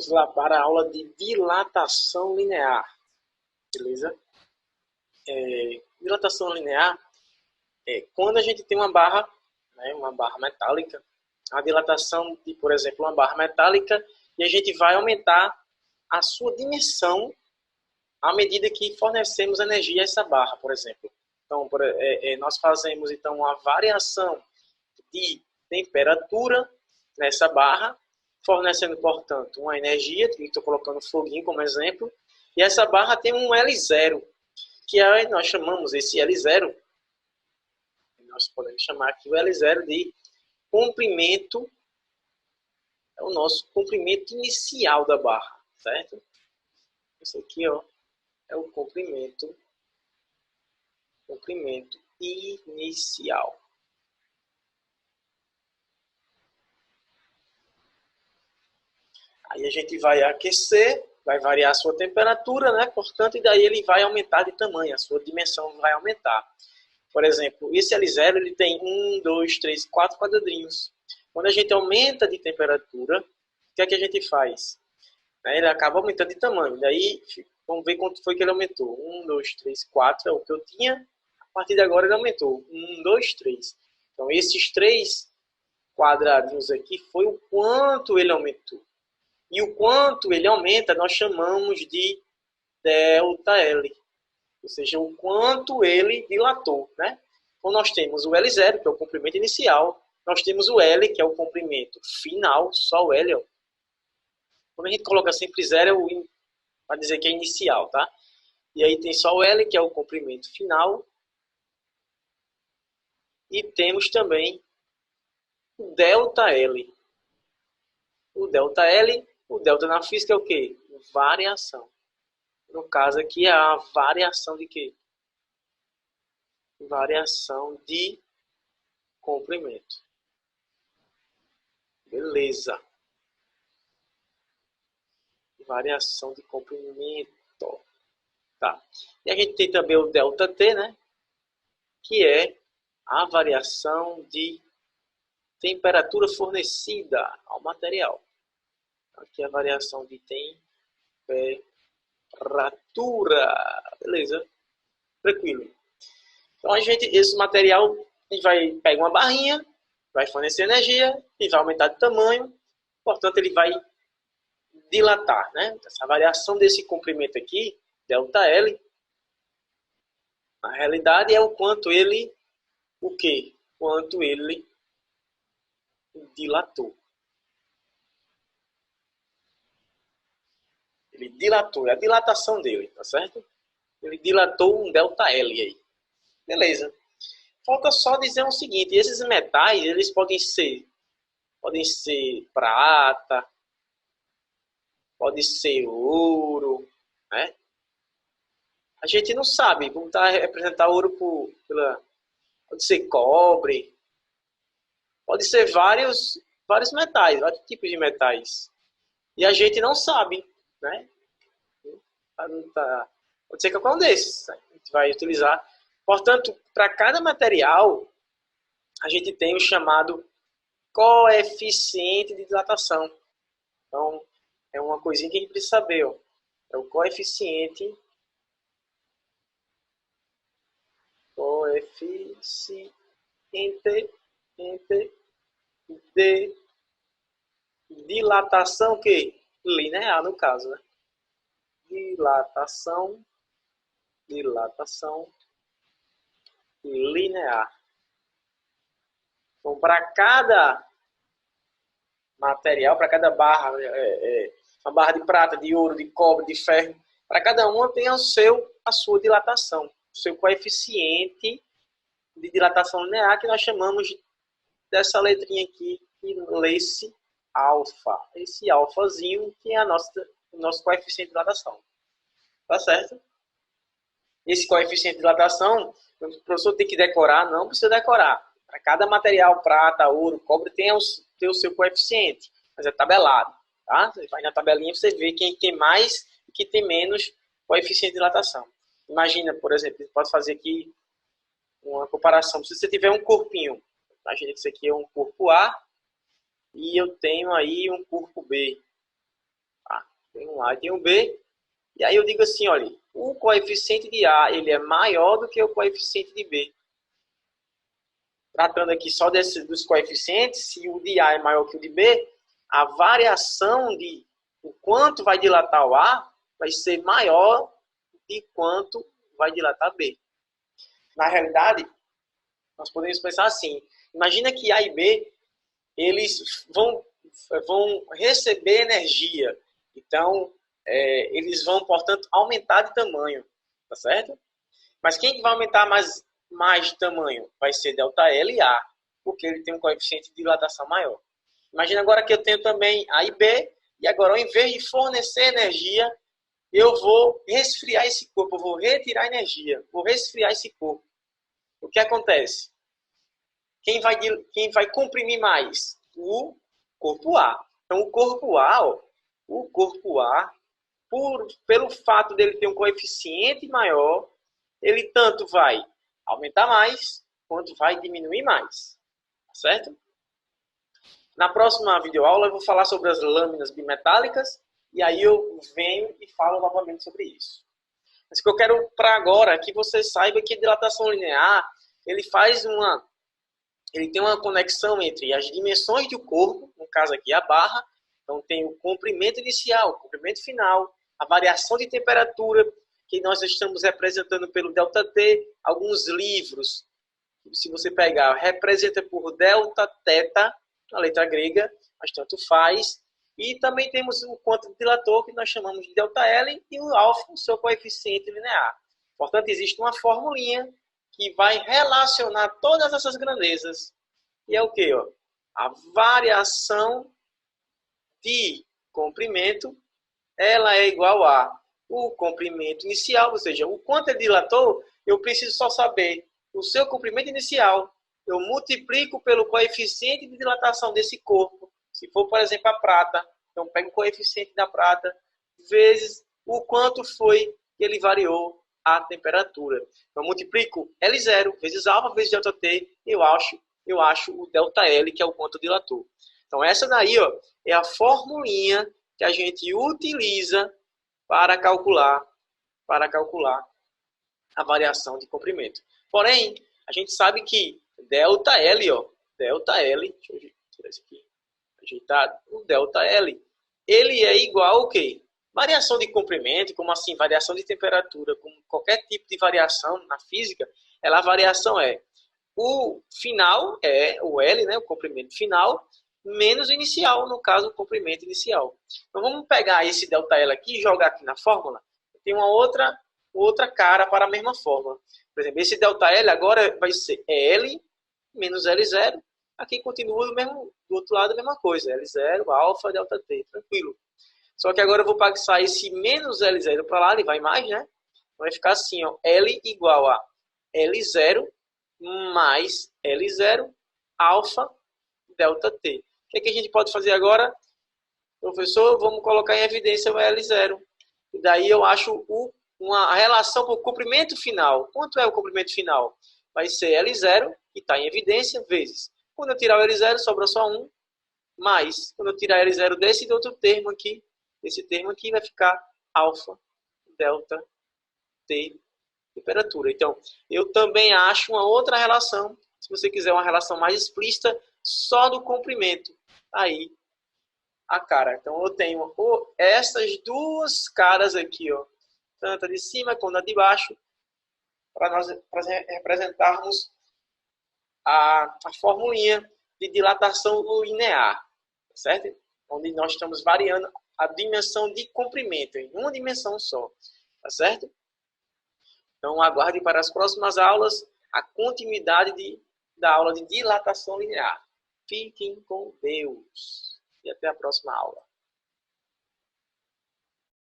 Vamos lá para a aula de dilatação linear, beleza? Dilatação linear é quando a gente tem uma barra, né, uma barra metálica, a dilatação de, por exemplo, uma barra metálica, e a gente vai aumentar a sua dimensão à medida que fornecemos energia a essa barra, por exemplo. Então, nós fazemos então uma variação de temperatura nessa barra, fornecendo, portanto, uma energia, estou colocando foguinho como exemplo, e essa barra tem um L0, que nós chamamos esse L0, nós podemos chamar aqui o L0 de comprimento, é o nosso comprimento inicial da barra, certo? Esse aqui, ó, é o comprimento inicial. Aí a gente vai aquecer, vai variar a sua temperatura, né? Portanto, e daí ele vai aumentar de tamanho, a sua dimensão vai aumentar. Por exemplo, esse L0 ele tem 1, 2, 3, 4 quadradinhos. Quando a gente aumenta de temperatura, o que é que a gente faz? Ele acaba aumentando de tamanho. Daí, vamos ver quanto foi que ele aumentou. 1, 2, 3, 4 é o que eu tinha. A partir de agora ele aumentou. 1, 2, 3. Então, esses 3 quadradinhos aqui foi o quanto ele aumentou. E o quanto ele aumenta, nós chamamos de ΔL. Ou seja, o quanto ele dilatou, né? Então, nós temos o L0, que é o comprimento inicial. Nós temos o L, que é o comprimento final, só o L. Ó. Quando a gente coloca sempre zero, para dizer que é inicial, tá? E aí tem só o L, que é o comprimento final. E temos também o ΔL. O ΔL, o delta na física é o quê? Variação. No caso aqui é a variação de quê? Variação de comprimento. Beleza. Variação de comprimento. Tá. E a gente tem também o ΔT, né? Que é a variação de temperatura fornecida ao material. Aqui é a variação de temperatura. Beleza? Tranquilo. Então, esse material, a gente vai pegar uma barrinha, vai fornecer energia e vai aumentar de tamanho. Portanto, ele vai dilatar, né? Essa variação desse comprimento aqui, ΔL, na realidade é o quanto ele, o quê? Quanto ele dilatou. Ele dilatou, é a dilatação dele, tá certo? Ele dilatou um ΔL aí. Beleza. Falta só dizer o seguinte, esses metais, eles podem ser prata, pode ser ouro, né? A gente não sabe como está representar ouro pode ser cobre, pode ser vários metais, vários tipos de metais. E a gente não sabe, né? Pode ser qualquer um desses. A gente vai utilizar. Portanto, para cada material, a gente tem o chamado coeficiente de dilatação. Então, é uma coisinha que a gente precisa saber. Ó. É o coeficiente de dilatação que linear no caso, né? Dilatação linear. Então, para cada material, para cada barra, uma barra de prata, de ouro, de cobre, de ferro, para cada uma tem a sua dilatação, o seu coeficiente de dilatação linear, que nós chamamos dessa letrinha aqui, que lê-se alfa. Esse alfazinho que é o nosso coeficiente de dilatação. Tá certo? Esse coeficiente de dilatação, o professor tem que decorar? Não precisa decorar. Para cada material, prata, ouro, cobre, tem o seu coeficiente, mas é tabelado. Tá? Você vai na tabelinha e você vê quem tem mais e quem tem menos coeficiente de dilatação. Imagina, por exemplo, você pode fazer aqui uma comparação. Se você tiver um corpinho, imagina que isso aqui é um corpo A e eu tenho aí um corpo B. Tá? Tem um A e tem um B. E aí eu digo assim, olha, o coeficiente de A ele é maior do que o coeficiente de B. Tratando aqui só dos coeficientes, se o de A é maior que o de B, a variação de o quanto vai dilatar o A vai ser maior de quanto vai dilatar B. Na realidade, nós podemos pensar assim, imagina que A e B, eles vão receber energia. Então, eles vão, portanto, aumentar de tamanho, tá certo? Mas quem vai aumentar mais de tamanho? Vai ser ΔL e A, porque ele tem um coeficiente de dilatação maior. Imagina agora que eu tenho também A e B, e agora ao invés de fornecer energia, eu vou resfriar esse corpo, eu vou retirar energia, vou resfriar esse corpo. O que acontece? Quem vai comprimir mais? O corpo A. Então, o corpo A, pelo fato dele ter um coeficiente maior, ele tanto vai aumentar mais, quanto vai diminuir mais. Tá certo? Na próxima videoaula eu vou falar sobre as lâminas bimetálicas, e aí eu venho e falo novamente sobre isso. Mas o que eu quero para agora é que você saiba que a dilatação linear, ele tem uma conexão entre as dimensões do corpo, no caso aqui a barra, então tem o comprimento inicial, o comprimento final, a variação de temperatura, que nós estamos representando pelo ΔT, alguns livros, se você pegar, representa por delta, teta, a letra grega, mas tanto faz, e também temos o quanto dilator, que nós chamamos de ΔL, e o alfa, o seu coeficiente linear. Portanto, existe uma formulinha que vai relacionar todas essas grandezas. E é o quê? A variação de comprimento, ela é igual a o comprimento inicial, ou seja, o quanto ele dilatou, eu preciso só saber o seu comprimento inicial. Eu multiplico pelo coeficiente de dilatação desse corpo. Se for, por exemplo, a prata, então pego o coeficiente da prata vezes o quanto foi que ele variou a temperatura. Então, multiplico L0 vezes alfa vezes ΔT, eu acho o ΔL, que é o quanto dilatou. Então, essa daí é a formulinha que a gente utiliza para calcular a variação de comprimento. Porém, a gente sabe que ΔL, deixa eu tirar isso aqui, ajeitado, o ΔL, ele é igual ao quê? Variação de comprimento, como assim, variação de temperatura, como qualquer tipo de variação na física, a variação é o final, é o L, né, o comprimento final, menos o inicial, no caso, o comprimento inicial. Então, vamos pegar esse ΔL aqui e jogar aqui na fórmula. Tem uma outra cara para a mesma fórmula. Por exemplo, esse ΔL agora vai ser L menos L0. Aqui continua do outro lado a mesma coisa. L0, alfa, ΔT, tranquilo. Só que agora eu vou passar esse menos L0 para lá, ele vai mais, né? Vai ficar assim, L igual a L0 mais L0, alfa, ΔT. O que a gente pode fazer agora? Professor, vamos colocar em evidência o L0. E daí eu acho uma relação para o comprimento final. Quanto é o comprimento final? Vai ser L0, que está em evidência, vezes. Quando eu tirar o L0, sobra só 1, mais. Quando eu tirar L0 desse outro termo aqui, esse termo aqui vai ficar alfa, delta, T, temperatura. Então, eu também acho uma outra relação, se você quiser uma relação mais explícita, só do comprimento. Aí, a cara. Então, eu tenho essas duas caras aqui, tanto a de cima quanto a de baixo, para nós representarmos a formulinha de dilatação linear, certo? Onde nós estamos variando a dimensão de comprimento em uma dimensão só, tá certo? Então, aguarde para as próximas aulas a continuidade da aula de dilatação linear. Fiquem com Deus e até a próxima aula.